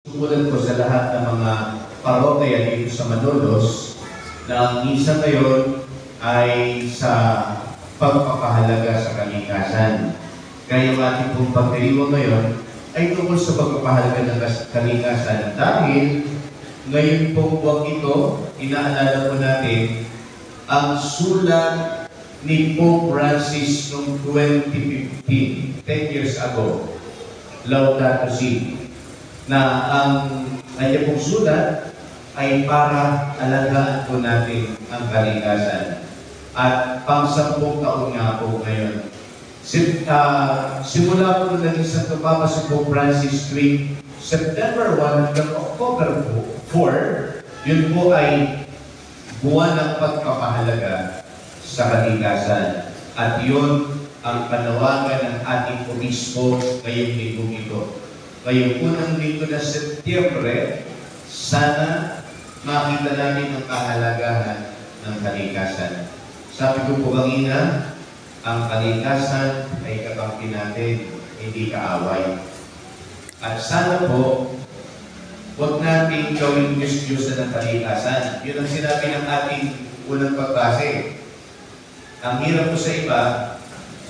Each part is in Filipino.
Tungkulan ko sa lahat ng mga parokya dito sa Malolos na ang misa ngayon ay sa pagpapahalaga sa kalikasan. Kaya yung ating pong pagdiriwang ngayon ay tungkol sa pagpapahalaga ng kalikasan dahil ngayon pong buwang ito, inaalala po natin ang sulat ni Pope Francis noong 2015, 10 years ago, Laudato Si, na ang kanya pong sulat ay para alagaan po natin ang kalikasan. At pang-10 taon nga po ngayon. Simula po naging Santo Papa si Pope Francis tuwing September 1 hanggang October 4, yun po ay buwan ng pagpapahalaga sa kalikasan. At yun ang panawagan ng ating obispo ngayong linggong ito. Ngayong unang linggo na Setyembre, sana makita namin ang kahalagahan ng kalikasan. Sabi ko po kanina, ang kalikasan ay kakampi natin, hindi kaaway. At sana po, huwag natin gawing Diyos-Diyosan ng kalikasan. Yun ang sinabi ng ating unang pagbase. Ang hirap po sa iba,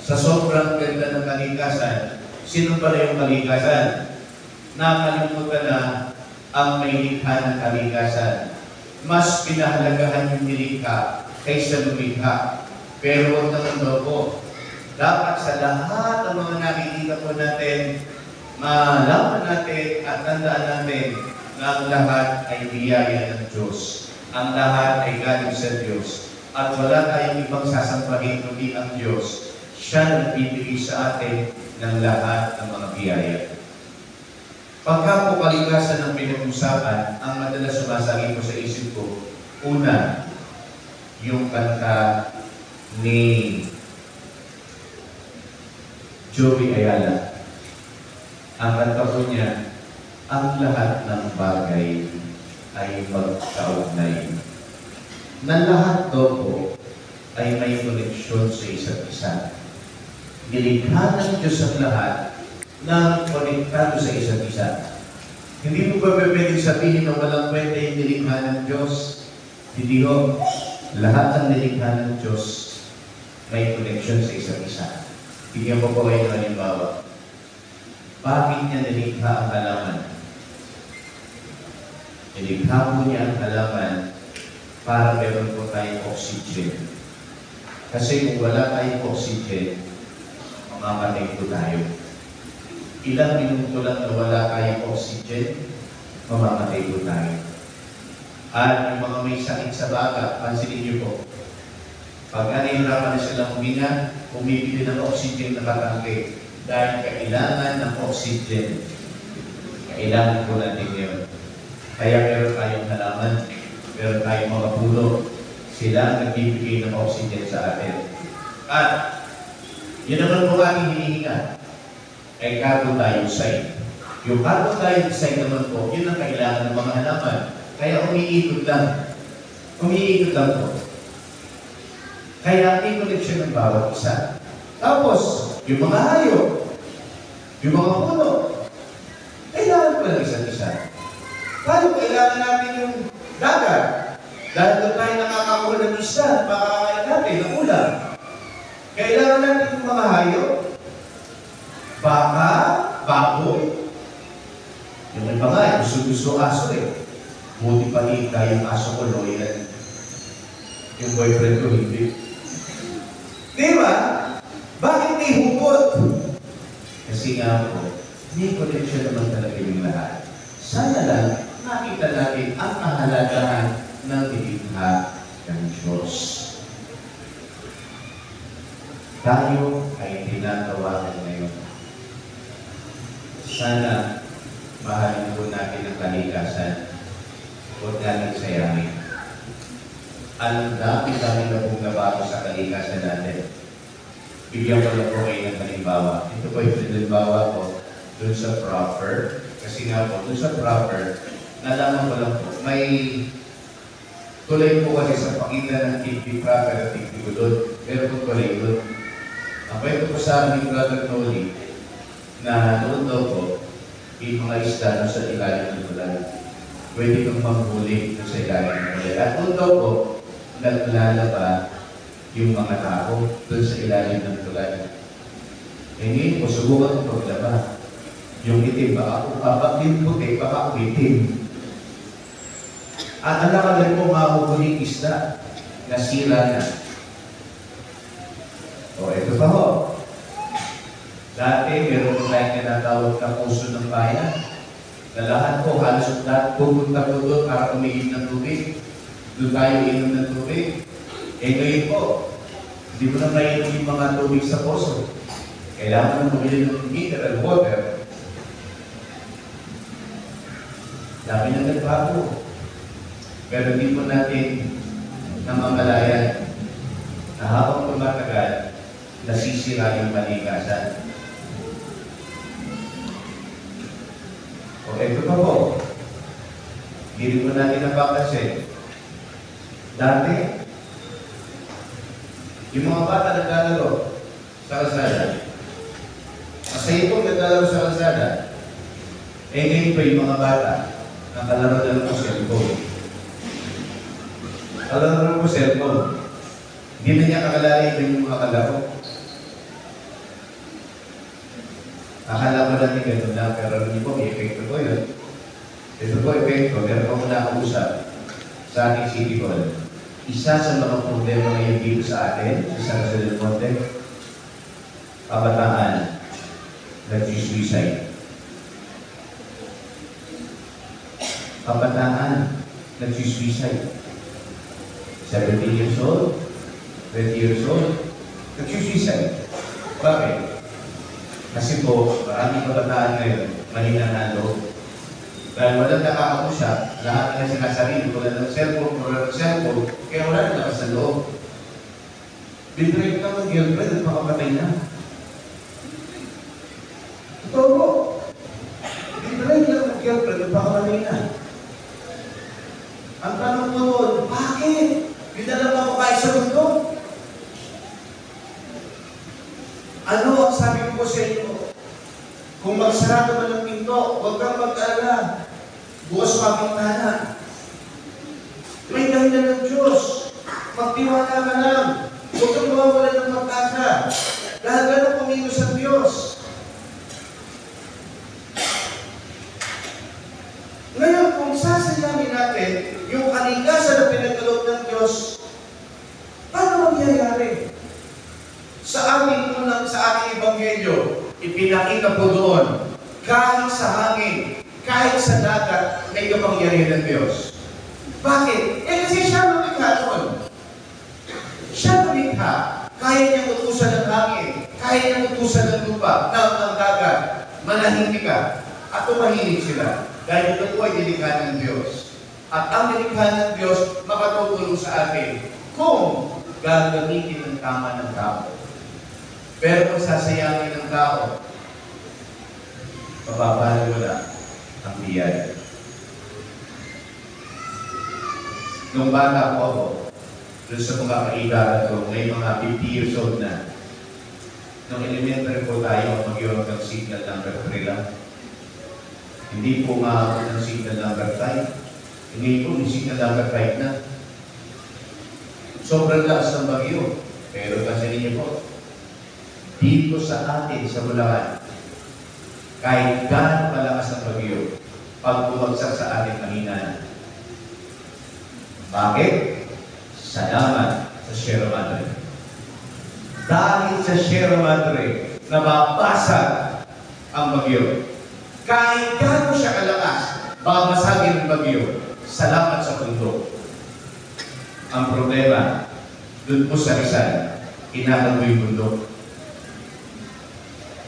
sa sobrang ganda ng kalikasan, sino pala yung kalikasan? Nakalimutan na ang may likha ng kalikasan. Mas pinahalagahan yung nilikha kaysa lumikha. Pero huwag naman daw po. Dapat sa lahat ng mga nakikita po natin, malaman natin at tandaan natin na ang lahat ay biyaya ng Diyos. Ang lahat ay galing sa Diyos. At wala tayong ibang sasampahin kundi ang Diyos. Siya nagbibigay sa atin ng lahat ng mga biyaya. Pagka po kalikasan ang pinag-usapan, ang madalas sumasagi ko sa isip ko, una, yung kanta ni Joey Ayala. Ang kanta po niya, ang lahat ng bagay ay magkaugnay. Na lahat daw po ay may koneksyon sa isa't isa. Nilikha ng Diyos ang lahat na konektado sa isa't isa. Hindi mo ba pwedeng sabihin na walang kwenta yung nilikha ng Diyos? Hindi ho. Lahat ng nilikha ng Diyos may koneksyon sa isa't isa. Bigyan ko po kayo ng halimbawa. Bakit niya nilikha ang halaman? Nilikha po niya ang halaman para meron po tayong oxygen. Kasi kung wala tayong oxygen, mamamatay po tayo. Ilang minuto lang na wala tayong oxygen, mamamatay po tayo. At yung mga may sakit sa baga, pansinin niyo po, pag nahihirapan na silang huminga, bumibili ng oxygen na katangke dahil kailangan ng oxygen. Kailangan po natin yun. Kaya meron tayong halaman, meron tayong mga puno, sila ang nagbibigay ng oxygen sa atin. At yun naman po ating hinihinga ay carbon dioxide. Yung carbon dioxide naman po, yun ang kailangan ng mga halaman. Kaya umiikot lang. Umiikot lang po. Kaya may koneksyon ng bawat isa. Tapos, yung mga hayop, yung mga puno, kailangan po ng isa't isa. Paano kailangan natin yung dagat? Dahil doon tayo nakakakuha ng isda, makakain natin ng ulam. Kailangan natin yung mga hayop, baka, baboy. Yung iba nga, gusto aso eh. Buti pa rin yung aso ko, loyal. Yung boyfriend ko, hindi. Diba? Bakit may hukot? Kasi nga po, may connection naman talaga yung lahat. Sana lang, nakita natin ang kahalagahan ng nilikha ng Diyos. Tayo ay tinatawagan ngayon. Sana, mahalin po natin ang kalikasan. Huwag natin sayangin. Ang dami-dami na pong nabago sa kalikasan natin. Bigyan ko lang po kayo ng halimbawa. Ito po yung halimbawa ko dun sa proper. Kasi nga po, dun sa proper, nalaman ko lang po, may tulay po kasi sa pagitan ng TV proper at TV gulod. Pero po tulay doon. Ang kwento po sa amin ni Brother Noli na doon daw po, yung mga isda sa ilalim ng pwede kang manghuli sa ilalim ng tulay. At kung daw po, naglalaba yung mga tao doon sa ilalim ng tulay. Eh ngayon po, subukan ko paglaba. Yung itim, baka kung papakdin puti, baka itim. At alam ka rin po mahuhuling isda, nasira na. O, ito pa ho. Dati, meron po tayong tinatawag na puso ng bayan. Na lahat po, halos lahat pupunta po doon para umigib ng tubig. Doon tayo inom ng tubig. Eh ngayon po, hindi mo na mainom yung mga tubig sa poso. Kailangan mo bumili ng mineral water. Dami na nagbago. Pero hindi po natin namamalayan na habang tumatagal, nasisira yung malikasan. O ito pa po, hindi po natin napapansin. Dati, yung mga bata naglalaro sa kalsada, masaya po naglalaro sa kalsada, eh ngayon pa yung mga bata nakalaro-laro po cellphone. Kalaro po cellphone. Hindi na niya kakalala yung mga kalaro. Akala ko natin gano'n lang, pero hindi po, may epekto po yun. Ito po epekto, meron po nakausap sa ating City Hall. Isa sa mga problema ngayon dito sa atin, sa San Jose del Monte, kabataan, nag-suicide. Kabataan, nag-suicide. 17 years old, 20 years old, nag-suicide. Bakit? Kasi po, maraming kabataan ngayon, mahina na loob. Dahil walang nakakausap, lahat na sinasarili, wala ng cellphone, kaya wala na naman sa loob. Binrake ka ng girlfriend at makapatay na. Ito po, binrake ka ng girlfriend at makapatay na. Ang tanong mo doon, bakit? Dinala mo kayo sa mundo? Ano ang sabi ko po sa inyo? Kung magsarado man ng pinto, huwag kang mag-alala. Bukas mapintana. May dahilan ng Diyos. Magtiwala ka lang. Huwag kang mawawala ng pag-asa. Dahil gano'n pumilos ang Diyos. Ngayon, kung sasayamin natin yung kalikasan na pinagkaloob ng Diyos, paano mangyayari? Sa ating Ebanghelyo, ipinakita po doon, kahit sa hangin, kahit sa dagat, may kapangyarihan ng Diyos. Bakit? Eh kasi siya lumikha doon. Siya lumikha. Kaya niyang utusan ng hangin, kaya niyang utusan ng lupa, ng dagat, manahimik ka, at tumahimik sila. Dahil ito po ay nilikha ng Diyos. At ang nilikha ng Diyos, makatutulong sa atin kung gagamitin ng tama ng tao. Pero kung sasayangin ng tao, mapapalawala ang biyaya. Nung bata po ako, doon sa mga kaibaran ko, may mga 50 years old na. Nung elementary po tayo, mag-iwan ng signal number 3 lang. Hindi po maabot ng signal number 5. Hindi po, may signal number 5 na. Sobrang lakas ng bagyo. Pero kasi ninyo po, dito sa atin, sa Bulacan, kahit gaano kalakas ang bagyo, pag bumagsak sa atin, mahina na. Bakit? Salamat sa Sierra Madre. Dahil sa Sierra Madre, nababasag ang bagyo. Kahit gaano siya kalakas, babasagin ang bagyo. Salamat sa bundok. Ang problema, doon po sa Rizal, inagal mo yung bundok.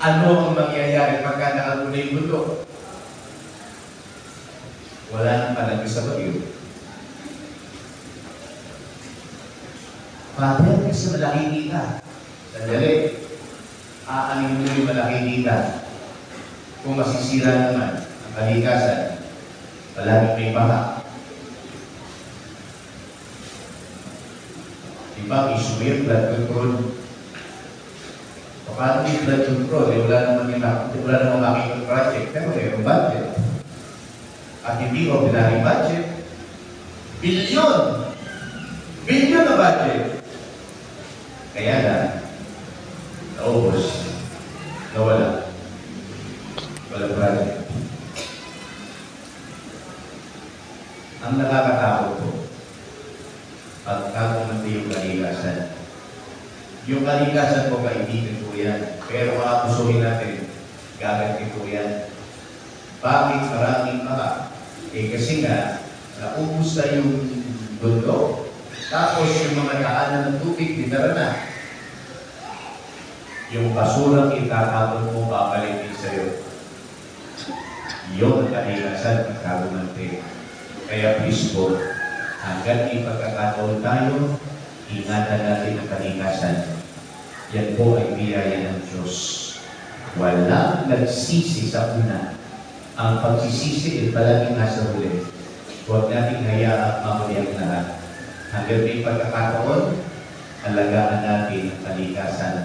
Ano ang mangyayari pagka nagal mo na yung bundok? Wala nang palagi sa bagyo. Father, kasi malaking kita. Sandali, aanin mo yung malaking kita. Kung masisira naman ang kalikasan, palagi may baha. Diba, issue mo yung blood control. Paano yung blood control? Eh, wala naman makikita project, pero mayroong budget. At hindi ordinary budget. Bilyon! Bilyon na budget. Kaya na, naubos, nawala. Walang project. Ang nakakatakot po, pagkakumante yung kalikasan. Yung kalikasan po, kaibigan po yan. Pero makapusuhin natin, gaganti po yan. Bakit maraming maka? Kasi nga, naubos na yung bundok. Tapos yung mga daanan ng tubig, dinara na. Yung basurang itatapon mo, babalikin sa'yo. Yun ang kalikasan, pagkakumante. Kaya please po, hanggang ipagkakataon tayo, ingatan natin ang kalikasan. Yan po ay biyaya ng Diyos. Walang nagsisi sa una. Ang pagsisisi ay palaging nasa huli. Huwag natin hayaang mahuli ang lahat. Hanggang may pagkakataon, alagaan natin ang kalikasan.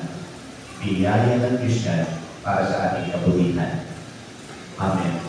Biyaya ng Diyos yan para sa ating kabutihan. Amen.